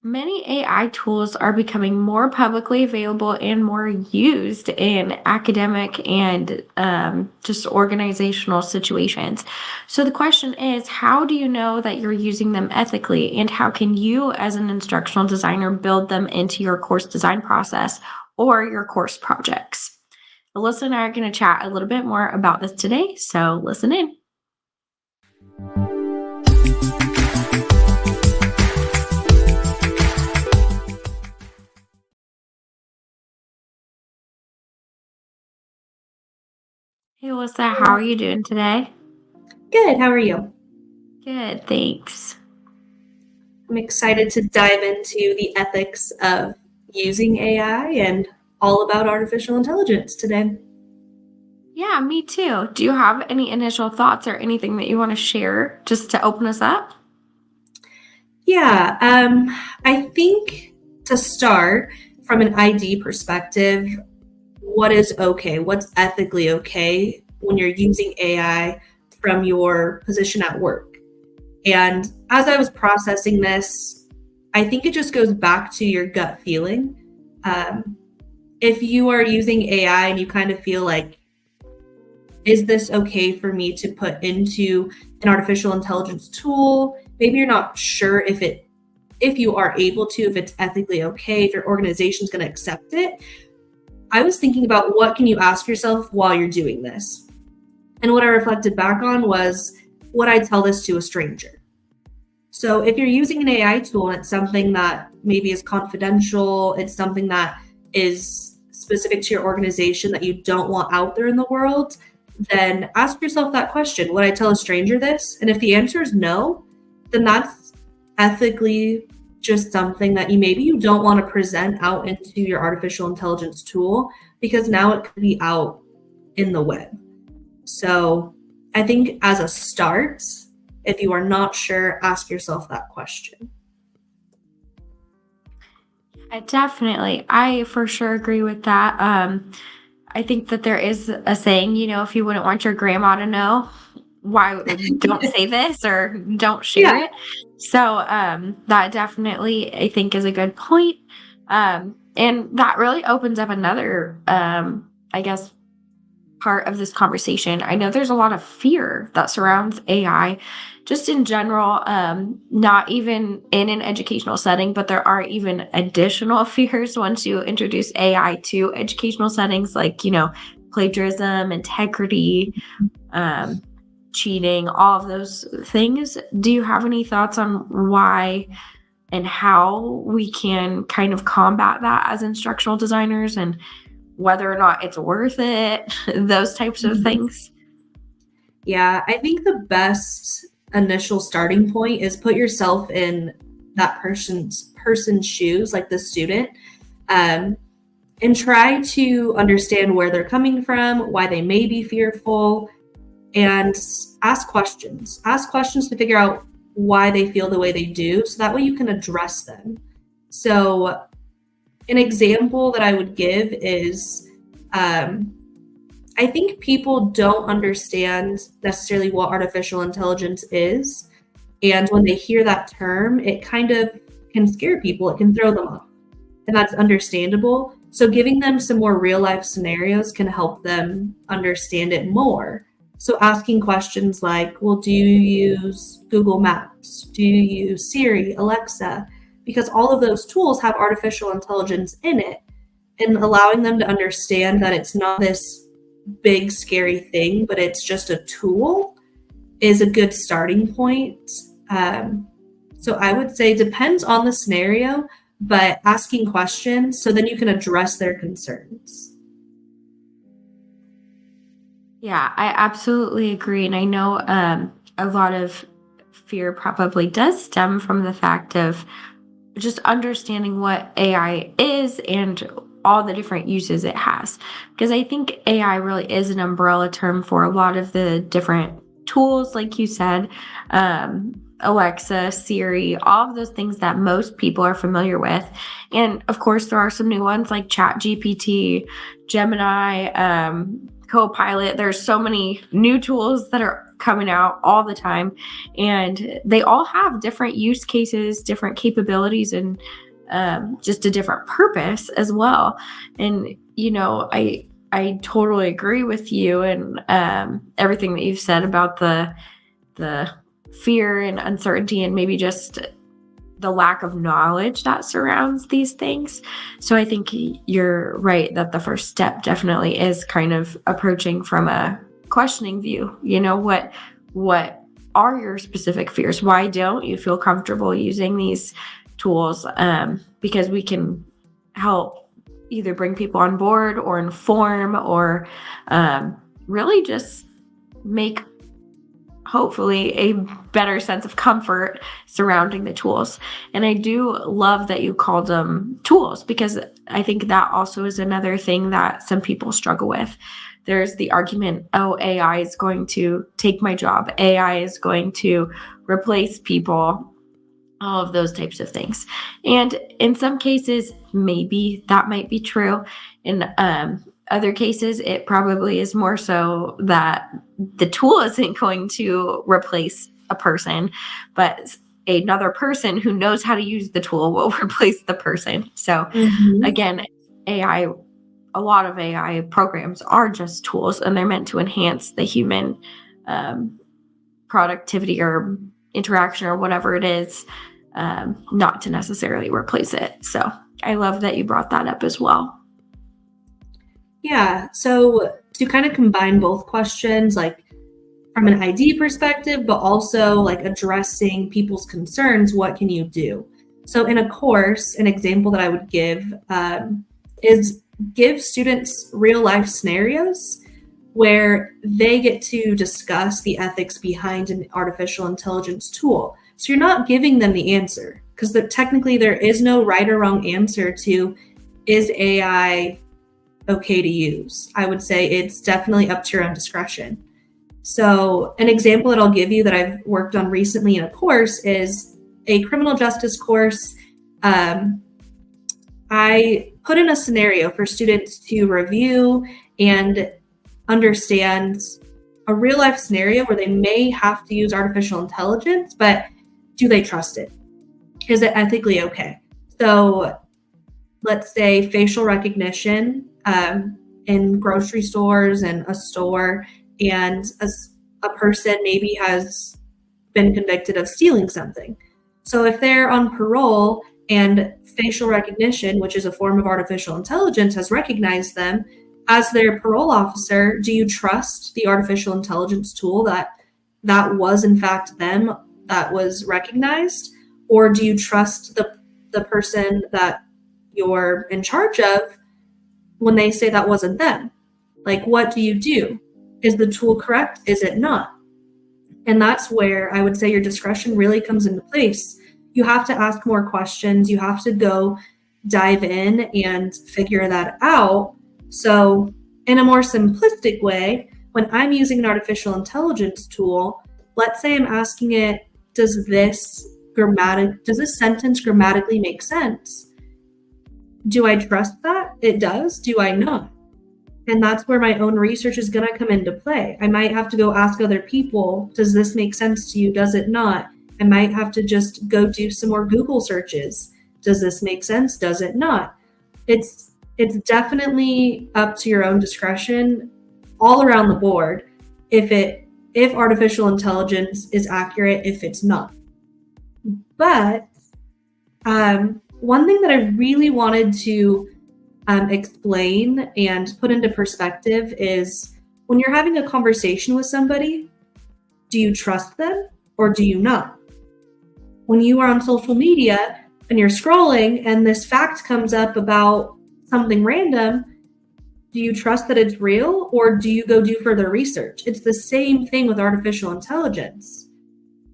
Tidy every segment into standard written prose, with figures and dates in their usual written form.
Many AI tools are becoming more publicly available and more used in academic and just organizational situations. So, the question is, how do you know that you're using them ethically? And how can you, as an instructional designer, build them into your course design process or your course projects? Alyssa and I are going to chat a little bit more about this today. So, listen in. Hey, Alyssa, how are you doing today? Good. How are you? Good, thanks. I'm excited to dive into the ethics of using AI and all about artificial intelligence today. Yeah, me too. Do you have any initial thoughts or anything that you want to share just to open us up? Yeah, I think to start from an ID perspective, what is okay? What's ethically okay when you're using AI from your position at work? And as I was processing this, I think it just goes back to your gut feeling. Um, if you are using AI and you kind of feel like, is this okay for me to put into an artificial intelligence tool? Maybe you're not sure if you are able to, if it's ethically okay, if your organization's going to accept it. I was thinking about what can you ask yourself while you're doing this? And what I reflected back on was, would I tell this to a stranger? So if you're using an AI tool and it's something that maybe is confidential, it's something that is specific to your organization that you don't want out there in the world, then ask yourself that question. Would I tell a stranger this? And if the answer is no, then that's ethically just something that you don't want to present out into your artificial intelligence tool, because now it could be out in the web. So I think as a start, if you are not sure, ask yourself that question. I for sure agree with that. I think that there is a saying, if you wouldn't want your grandma to know, why don't say this or don't share Yeah. it. So that definitely I think is a good point. And that really opens up another I guess part of this conversation. I know there's a lot of fear that surrounds AI, just in general, not even in an educational setting, but there are even additional fears once you introduce AI to educational settings, like, plagiarism, integrity, um, cheating, all of those things. Do you have any thoughts on why and how we can kind of combat that as instructional designers and whether or not it's worth it, those types of Mhm. things? Yeah, I think the best initial starting point is put yourself in that person's shoes, like the student, um, and try to understand where they're coming from, why they may be fearful, and ask questions. Ask questions to figure out why they feel the way they do, so that way you can address them. So, an example that I would give is, um, I think people don't understand necessarily what artificial intelligence is. And when they hear that term, it kind of can scare people, it can throw them off. And that's understandable. So, giving them some more real life scenarios can help them understand it more. So, asking questions like, well, do you use Google Maps? Do you use Siri, Alexa? Because all of those tools have artificial intelligence in it, and allowing them to understand that it's not this big, scary thing, but it's just a tool is a good starting point. So I would say depends on the scenario, but asking questions so then you can address their concerns. Yeah, I absolutely agree. And I know a lot of fear probably does stem from the fact of just understanding what AI is and all the different uses it has. Because I think AI really is an umbrella term for a lot of the different tools, like you said, Alexa, Siri, all of those things that most people are familiar with. And of course, there are some new ones like ChatGPT, Gemini, Copilot. There's so many new tools that are coming out all the time, and they all have different use cases, different capabilities, and just a different purpose as well. And I totally agree with you, and everything that you've said about the fear and uncertainty, and maybe just the lack of knowledge that surrounds these things. So I think you're right that the first step definitely is kind of approaching from a questioning view. What are your specific fears? Why don't you feel comfortable using these tools? Because we can help either bring people on board or inform, or really just make hopefully a better sense of comfort surrounding the tools. And I do love that you called them tools, because I think that also is another thing that some people struggle with. There's the argument, oh, AI is going to take my job. AI is going to replace people, all of those types of things. And in some cases, maybe that might be true. In other cases, it probably is more so that the tool isn't going to replace a person, but another person who knows how to use the tool will replace the person. So again, a lot of AI programs are just tools, and they're meant to enhance the human productivity or interaction or whatever it is, not to necessarily replace it. So I love that you brought that up as well. Yeah, so to kind of combine both questions, like from an ID perspective, but also like addressing people's concerns, what can you do? So in a course, an example that I would give is give students real life scenarios where they get to discuss the ethics behind an artificial intelligence tool. So you're not giving them the answer, because technically there is no right or wrong answer to, is AI okay to use? I would say it's definitely up to your own discretion. So an example that I'll give you that I've worked on recently in a course is a criminal justice course. I put in a scenario for students to review and understand a real life scenario where they may have to use artificial intelligence, but do they trust it? Is it ethically okay? So let's say facial recognition in grocery stores and a store, and a person maybe has been convicted of stealing something. So if they're on parole and facial recognition, which is a form of artificial intelligence, has recognized them as their parole officer, do you trust the artificial intelligence tool that was in fact them that was recognized? Or do you trust the person that you're in charge of when they say that wasn't them? Like, what do you do? Is the tool correct? Is it not? And that's where I would say your discretion really comes into place. You have to ask more questions. You have to go dive in and figure that out. So in a more simplistic way, when I'm using an artificial intelligence tool, let's say I'm asking it, does this sentence grammatically make sense? Do I trust that? It does. Do I not? And that's where my own research is going to come into play. I might have to go ask other people, does this make sense to you? Does it not? I might have to just go do some more Google searches. Does this make sense? Does it not? It's definitely up to your own discretion all around the board if artificial intelligence is accurate, if it's not. But one thing that I really wanted to explain and put into perspective is, when you're having a conversation with somebody, do you trust them or do you not? When you are on social media and you're scrolling and this fact comes up about something random, do you trust that it's real or do you go do further research? It's the same thing with artificial intelligence.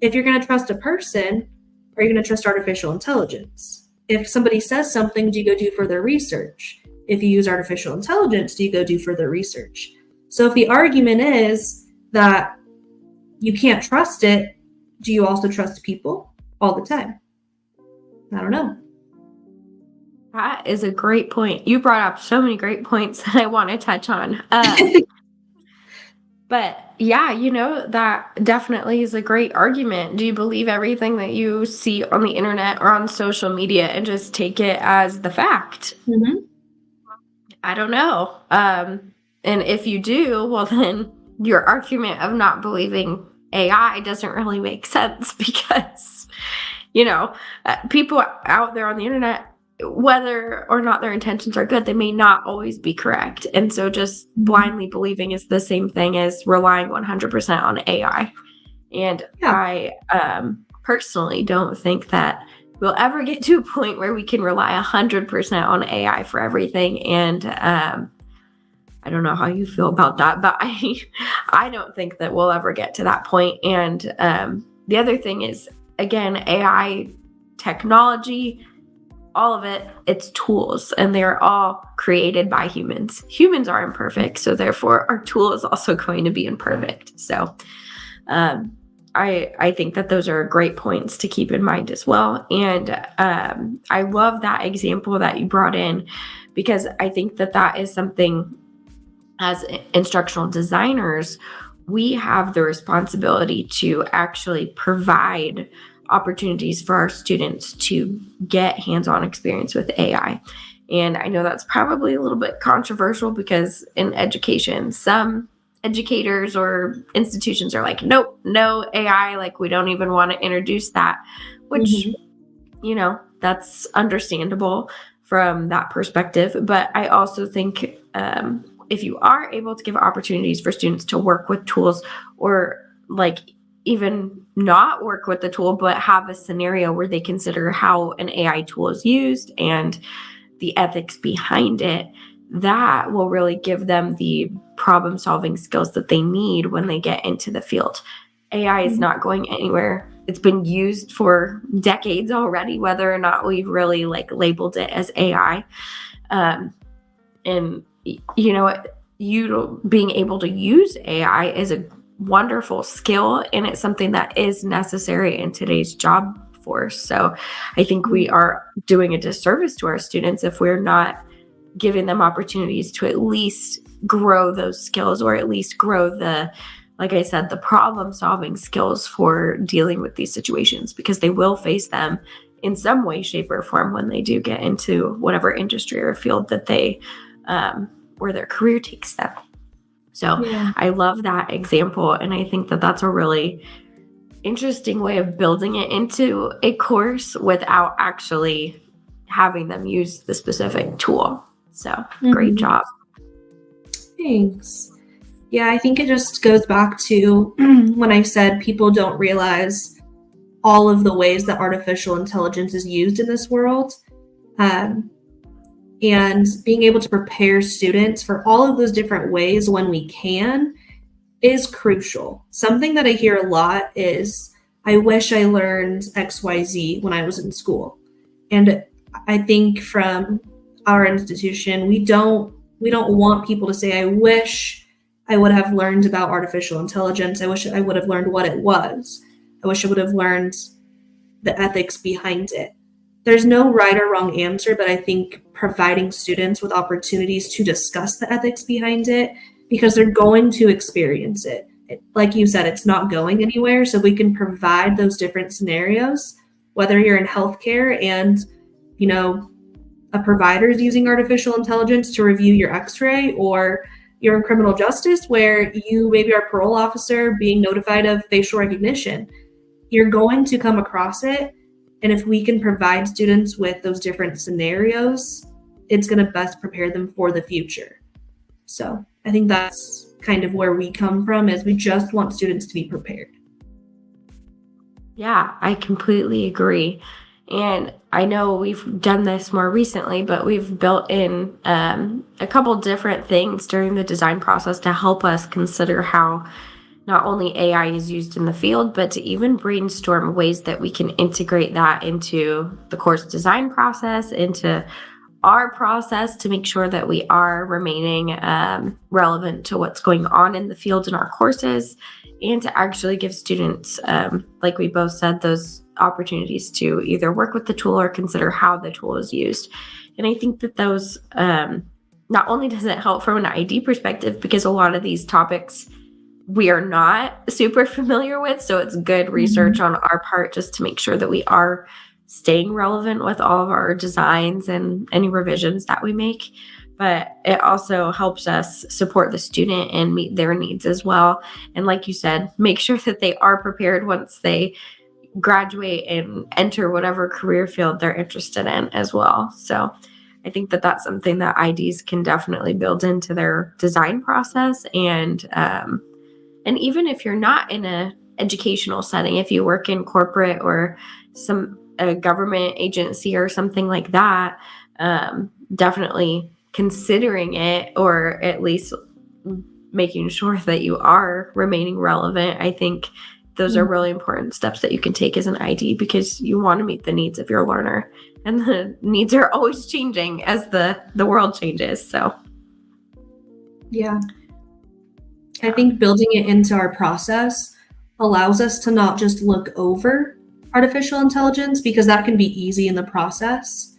If you're going to trust a person, are you going to trust artificial intelligence? If somebody says something, do you go do further research? If you use artificial intelligence, do you go do further research? So if the argument is that you can't trust it, do you also trust people all the time? I don't know. That is a great point. You brought up so many great points that I want to touch on. But yeah, that definitely is a great argument. Do you believe everything that you see on the internet or on social media and just take it as the fact? Mhm. I don't know. And if you do, well, then your argument of not believing AI doesn't really make sense because, people out there on the internet, whether or not their intentions are good, they may not always be correct. And so just Mhm. blindly believing is the same thing as relying 100% on AI. And Yeah. I personally don't think that we'll ever get to a point where we can rely 100% on AI for everything. And I don't know how you feel about that, but I don't think that we'll ever get to that point. And the other thing is, again, AI technology, all of it, it's tools, and they're all created by humans. Humans are imperfect, so therefore our tool is also going to be imperfect. So um, I think that those are great points to keep in mind as well. And I love that example that you brought in, because I think that that is something, as instructional designers, we have the responsibility to actually provide opportunities for our students to get hands-on experience with AI. And I know that's probably a little bit controversial because in education, some educators or institutions are like, nope, no AI, like we don't even want to introduce that, which, Mhm. that's understandable from that perspective. But I also think if you are able to give opportunities for students to work with tools, or like even not work with the tool, but have a scenario where they consider how an AI tool is used and the ethics behind it, that will really give them the problem solving skills that they need when they get into the field. AI is Mhm. not going anywhere. It's been used for decades already, whether or not we've really like labeled it as AI. And you being able to use AI is a wonderful skill, and it's something that is necessary in today's job force. So I think we are doing a disservice to our students if we're not giving them opportunities to at least grow those skills, or at least grow the, like I said, the problem solving skills for dealing with these situations, because they will face them in some way, shape, or form when they do get into whatever industry or field that they where their career takes them. So Yeah. I love that example, and I think that that's a really interesting way of building it into a course without actually having them use the specific tool. So great Mhm. job. Thanks. Yeah, I think it just goes back to when I said people don't realize all of the ways that artificial intelligence is used in this world. Um, and being able to prepare students for all of those different ways when we can is crucial. Something that I hear a lot is, I wish I learned XYZ when I was in school. And I think from our institution, we don't want people to say, I wish I would have learned about artificial intelligence. I wish I would have learned what it was. I wish I would have learned the ethics behind it. There's no right or wrong answer, but I think providing students with opportunities to discuss the ethics behind it, because they're going to experience it. Like you said, it's not going anywhere. So we can provide those different scenarios, whether you're in healthcare and, you know, a provider is using artificial intelligence to review your x-ray, or you're in criminal justice where you maybe are a parole officer being notified of facial recognition. You're going to come across it. And if we can provide students with those different scenarios, it's going to best prepare them for the future. So I think that's kind of where we come from, is we just want students to be prepared. Yeah, I completely agree. And I know we've done this more recently, but we've built in a couple different things during the design process to help us consider how not only AI is used in the field, but to even brainstorm ways that we can integrate that into the course design process, into our process, to make sure that we are remaining relevant to what's going on in the field in our courses, and to actually give students, like we both said, those opportunities to either work with the tool or consider how the tool is used. And I think that those, not only does it help from an ID perspective, because a lot of these topics we are not super familiar with. So it's good research on our part just to make sure that we are staying relevant with all of our designs and any revisions that we make. But it also helps us support the student and meet their needs as well. And like you said, make sure that they are prepared once they graduate and enter whatever career field they're interested in as well. So I think that that's something that IDs can definitely build into their design process. And even if you're not in a educational setting, if you work in corporate or a government agency or something like that, definitely considering it, or at least making sure that you are remaining relevant. I think those are really important steps that you can take as an ID, because you want to meet the needs of your learner, and the needs are always changing as the world changes. So yeah, I think building it into our process allows us to not just look over artificial intelligence, because that can be easy in the process.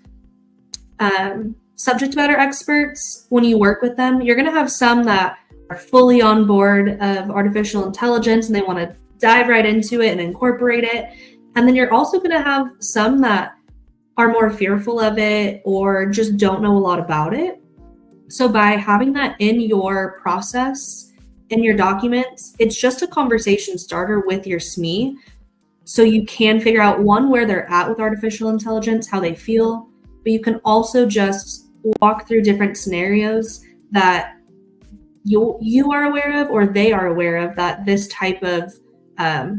Subject matter experts, when you work with them, you're going to have some that are fully on board of artificial intelligence and they want to dive right into it and incorporate it. And then you're also going to have some that are more fearful of it or just don't know a lot about it. So by having that in your process, in your documents, it's just a conversation starter with your SME. So you can figure out, one, where they're at with artificial intelligence, how they feel, but you can also just walk through different scenarios that you are aware of, or they are aware of, that this type of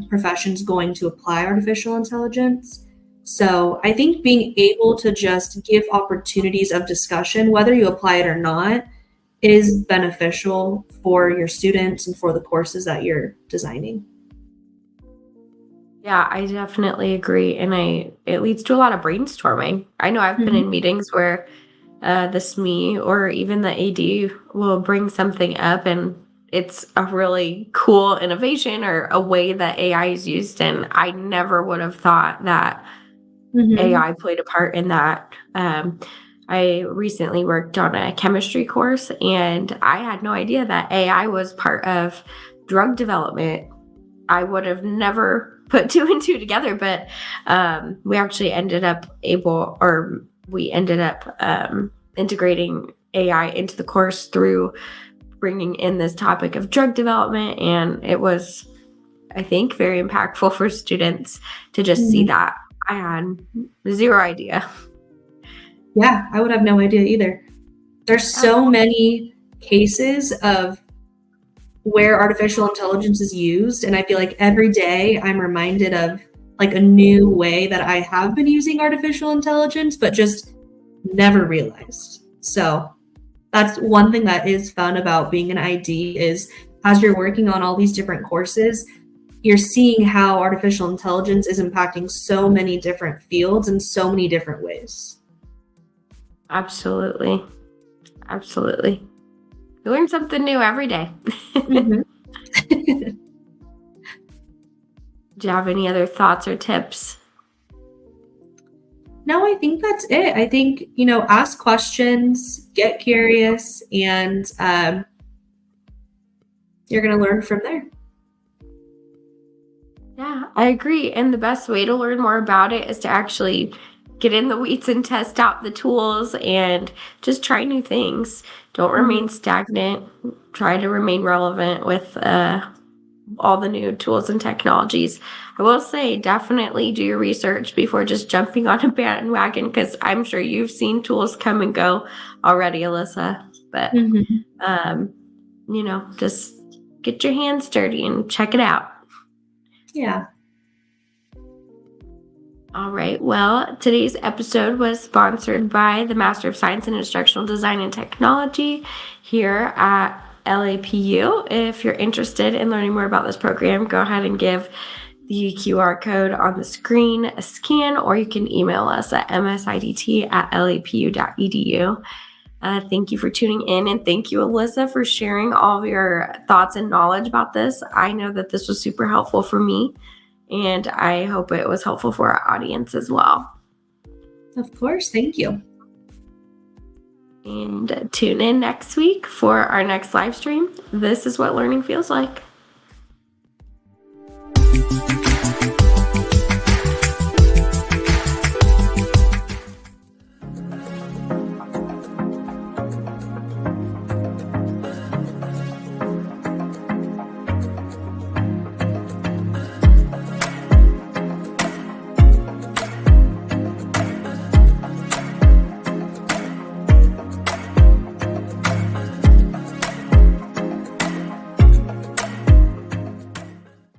profession is going to apply artificial intelligence. So I think being able to just give opportunities of discussion, whether you apply it or not, is beneficial for your students and for the courses that you're designing. yeah, I definitely agree. And it leads to a lot of brainstorming. I know I've been in meetings where the SME or even the AD will bring something up, and it's a really cool innovation or a way that AI is used. And I never would have thought that AI played a part in that. I recently worked on a chemistry course, and I had no idea that AI was part of drug development. I would have never put two and two together, but we actually ended up integrating AI into the course through bringing in this topic of drug development. And it was, I think, very impactful for students to just see that. I had zero idea. Yeah, I would have no idea either. There's so many cases of where artificial intelligence is used, and I feel like every day I'm reminded of like a new way that I have been using artificial intelligence, but just never realized. So that's one thing that is fun about being an ID, is as you're working on all these different courses, you're seeing how artificial intelligence is impacting so many different fields in so many different ways. Absolutely. Absolutely. You learn something new every day. Mm-hmm. Do you have any other thoughts or tips? No, I think that's it. I think, ask questions, get curious, and you're going to learn from there. Yeah, I agree. And the best way to learn more about it is to actually get in the weeds and test out the tools and just try new things. Don't remain stagnant. Try to remain relevant with all the new tools and technologies. I will say, definitely do your research before just jumping on a bandwagon, because I'm sure you've seen tools come and go already, Alyssa. But, just get your hands dirty and check it out. Yeah. All right. Well, today's episode was sponsored by the Master of Science in Instructional Design and Technology here at LAPU. If you're interested in learning more about this program, go ahead and give the QR code on the screen a scan, or you can email us at msidt@lapu.edu. Thank you for tuning in, and thank you, Alyssa, for sharing all of your thoughts and knowledge about this. I know that this was super helpful for me, and I hope it was helpful for our audience as well. Of course. Thank you. And tune in next week for our next live stream. This is what learning feels like.